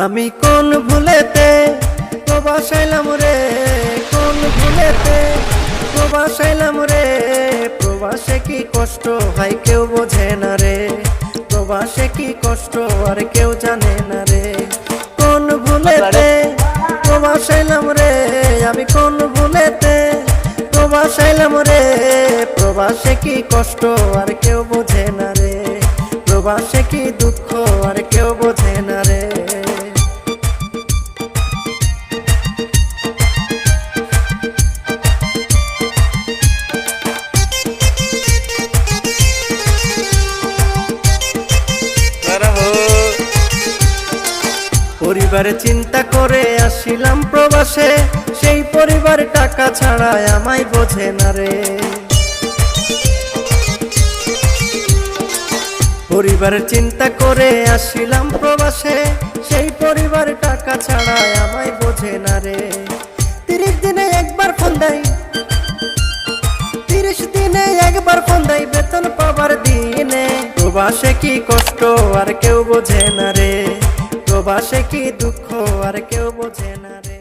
আমি কোন ভুলেতে প্রবাসাইলাম রে, কোন ভুলেতে প্রবাসাইলাম রে। প্রবাসে কি কষ্ট হয় কেউ বোঝে না রে, প্রবাসে কি কষ্ট আর কেউ জানে না রে। কোন ভুলেতে প্রবাসাইলাম রে, আমি কোন ভুলেতে প্রবাসাইলাম রে। প্রবাসে কি কষ্ট আর কেউ বোঝে না রে, প্রবাসে কি দুঃখ আর কেউ বোঝে না রে। পরিবার চিন্তা করে আসিলাম প্রবাসে, সেই পরিবার টাকা ছাড়া আমায় বোঝে না রে। পরিবার চিন্তা করে আসিলাম প্রবাসে, সেই পরিবার টাকা ছাড়া আমায় বোঝে না রে। 30 দিনে একবার ফোন দেয়, 30 দিনে একবার ফোন দেয় বেতন পাবার দিনে। প্রবাসে কি কষ্ট আর কেউ বোঝে না রে, প্রবাসে কি দুঃখ আর কেউ বোঝে না রে।